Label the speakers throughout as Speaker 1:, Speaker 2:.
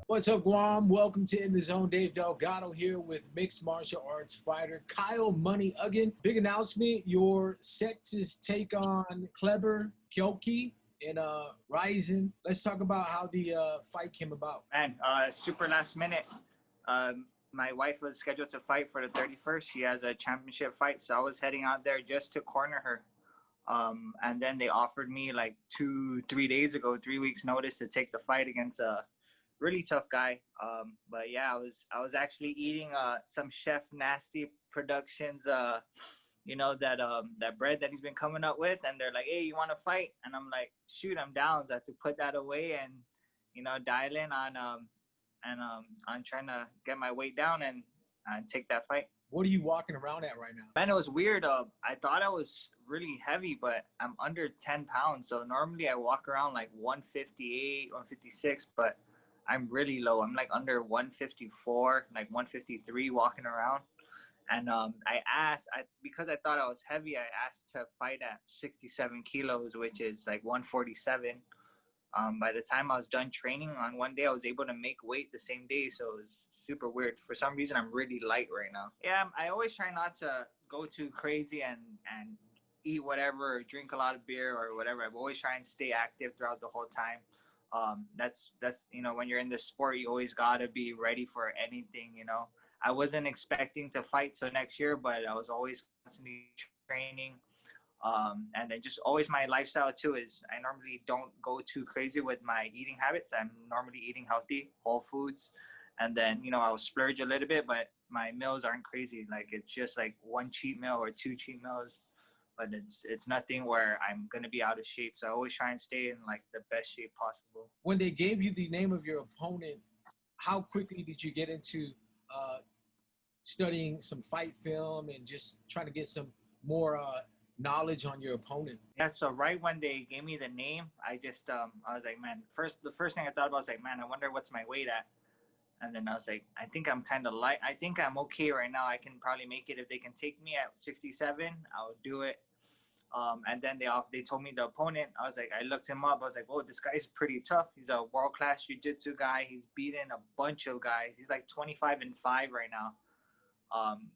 Speaker 1: What's up, Guam? Welcome to In the Zone. Dave Delgado here with mixed martial arts fighter Kyle Money Aguon. Big announcement: you're set to take on Kleber Pioki in Ryzen. Let's talk about how the fight came about.
Speaker 2: Man, super last minute. My wife was scheduled to fight for the 31st. She has a championship fight, so I was heading out there just to corner her. And then they offered me like 3 days ago, 3 weeks notice to take the fight against a really tough guy. But yeah, I was actually eating some Chef Nasty Productions, that bread that he's been coming up with, and they're like, "Hey, you want to fight?" And I'm like, "Shoot, I'm down." So I had to put that away and dial in on trying to get my weight down and take that fight.
Speaker 1: What are you walking around at right now?
Speaker 2: Man, it was weird. I thought I was really heavy, but I'm under 10 pounds. So normally I walk around like 158, 156, but I'm really low. I'm like under 154, like 153 walking around. And because I thought I was heavy, I asked to fight at 67 kilos, which is like 147. By the time I was done training on one day, I was able to make weight the same day. So it was super weird. For some reason, I'm really light right now. Yeah, I always try not to go too crazy and eat whatever or drink a lot of beer or whatever. I've always try and stay active throughout the whole time. That's when you're in the sport, you always gotta be ready for anything. I wasn't expecting to fight till next year, but I was always constantly training. And then just always my lifestyle too is I normally don't go too crazy with my eating habits. I'm normally eating healthy, whole foods, and then I'll splurge a little bit, but my meals aren't crazy. Like it's just like one cheat meal or two cheat meals, but it's nothing where I'm gonna be out of shape. So I always try and stay in like the best shape possible.
Speaker 1: When they gave you the name of your opponent, how quickly did you get into uh, studying some fight film and just trying to get some more knowledge on your opponent?
Speaker 2: Yeah, so right when they gave me the name, I was like, man, the first thing I thought about was like, man, I wonder what's my weight at. And then I was like, I think I'm kind of light. I think I'm okay right now. I can probably make it if they can take me at 67. I'll do it. And then they told me the opponent. I was like, I looked him up. I was like, oh, this guy's pretty tough. He's a world class jiu-jitsu guy. He's beaten a bunch of guys. He's like 25-5 right now.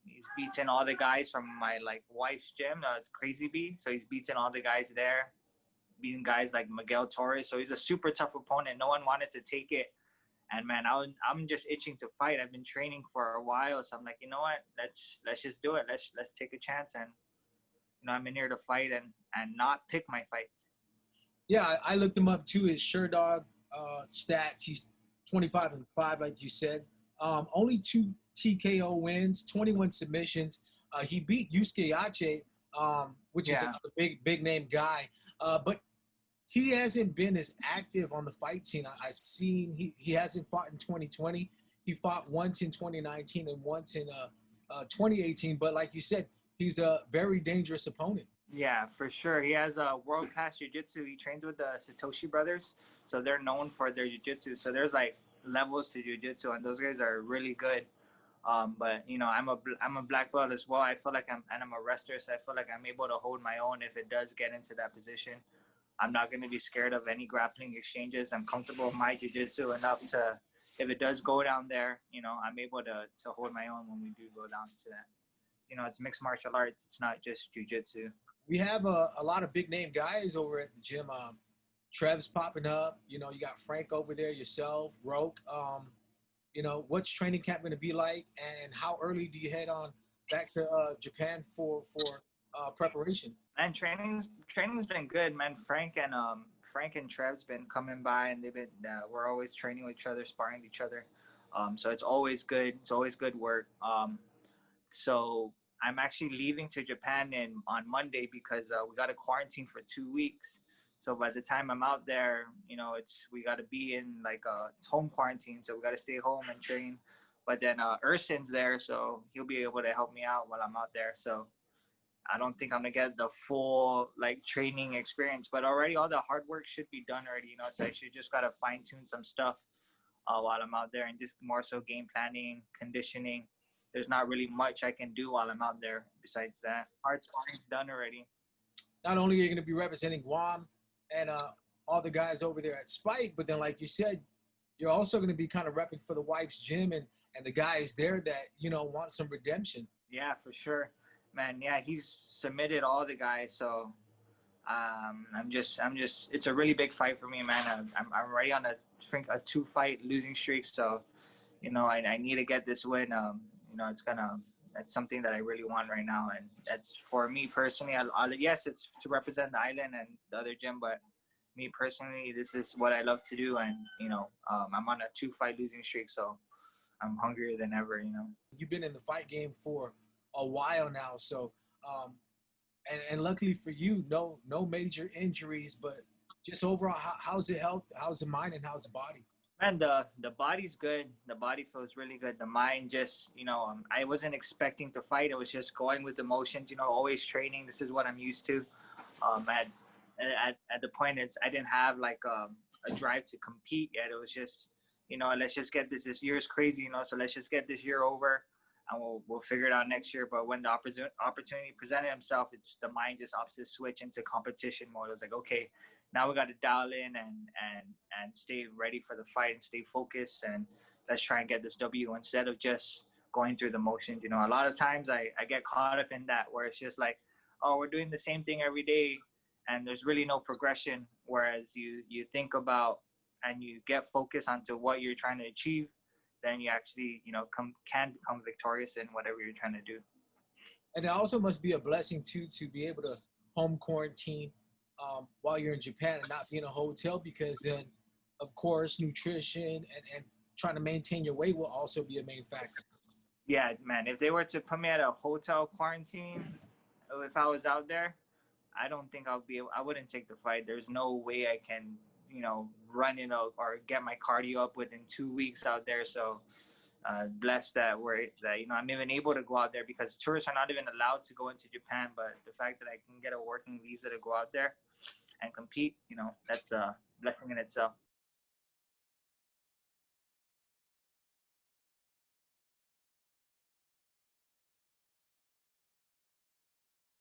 Speaker 2: He's beaten all the guys from my like wife's gym, Crazy B. So he's beaten all the guys there, beating guys like Miguel Torres. So he's a super tough opponent. No one wanted to take it, and man, I'm just itching to fight. I've been training for a while, so I'm like, you know what? Let's just do it. Let's take a chance, and I'm in here to fight and not pick my fights.
Speaker 1: Yeah, I looked him up too. His Sherdog stats. He's 25-5, like you said. Only 2 TKO wins, 21 submissions. He beat Yusuke Ache, which is a big name guy. But he hasn't been as active on the fight scene. I've seen he hasn't fought in 2020. He fought once in 2019 and once in 2018. But like you said, he's a very dangerous opponent.
Speaker 2: Yeah, for sure. He has a world class jiu-jitsu. He trains with the Satoshi brothers, so they're known for their jiu-jitsu. So there's like levels to jiu-jitsu, and those guys are really good. But I'm a black belt as well. I feel like I'm a wrestler, so I feel like I'm able to hold my own if it does get into that position. I'm not going to be scared of any grappling exchanges. I'm comfortable with my jiu-jitsu enough to, if it does go down there, I'm able to hold my own when we do go down to that. It's mixed martial arts. It's not just jiu-jitsu.
Speaker 1: We have a lot of big name guys over at the gym. Trev's popping up. You got Frank over there, yourself, Roke. What's training camp going to be like, and how early do you head on back to Japan for preparation?
Speaker 2: And training's been good, man. Frank and Trev's been coming by, and they've been we're always training with each other, sparring with each other. So it's always good. It's always good work. So I'm actually leaving to Japan on Monday because we got to quarantine for 2 weeks. So by the time I'm out there, we got to be in like it's home quarantine. So we got to stay home and train. But then Ursin's there, so he'll be able to help me out while I'm out there. So I don't think I'm gonna get the full like training experience, but already all the hard work should be done already. So I should just gotta fine tune some stuff while I'm out there, and just more so game planning, conditioning. There's not really much I can do while I'm out there besides that. Hard sparring's done already.
Speaker 1: Not only are you going to be representing Guam and all the guys over there at Spike, but then, like you said, you're also going to be kind of repping for the wife's gym and the guys there that want some redemption.
Speaker 2: Yeah, for sure, man. Yeah, he's submitted all the guys, so I'm just. It's a really big fight for me, man. I'm already on a 2-fight losing streak, so I need to get this win. That's something that I really want right now, and that's for me personally. Yes, it's to represent the island and the other gym, but me personally, this is what I love to do, and I'm on a 2-fight losing streak, so I'm hungrier than ever.
Speaker 1: You've been in the fight game for a while now, so um, and luckily for you, no major injuries, but just overall, how's the health, how's the mind, and how's the body?
Speaker 2: Man, the body's good. The body feels really good. The mind just, I wasn't expecting to fight. It was just going with emotions. Always training. This is what I'm used to. At the point, I didn't have like a drive to compete yet. It was just, let's just get this. This year is crazy, so let's just get this year over, and we'll figure it out next year. But when the opportunity presented himself, it's the mind just opts to switch into competition mode. It was like, okay, now we got to dial in and stay ready for the fight and stay focused, and let's try and get this W instead of just going through the motions. A lot of times I get caught up in that where it's just like, oh, we're doing the same thing every day, and there's really no progression. Whereas you think about and you get focused onto what you're trying to achieve, then you actually can become victorious in whatever you're trying to do.
Speaker 1: And it also must be a blessing too to be able to home quarantine while you're in Japan and not be in a hotel, because then, of course, nutrition and trying to maintain your weight will also be a main factor.
Speaker 2: Yeah, man. If they were to put me at a hotel quarantine, if I was out there, I don't think I wouldn't take the fight. There's no way I can, run or get my cardio up within 2 weeks out there. So blessed that I'm even able to go out there, because tourists are not even allowed to go into Japan. But the fact that I can get a working visa to go out there and compete, that's a blessing in itself.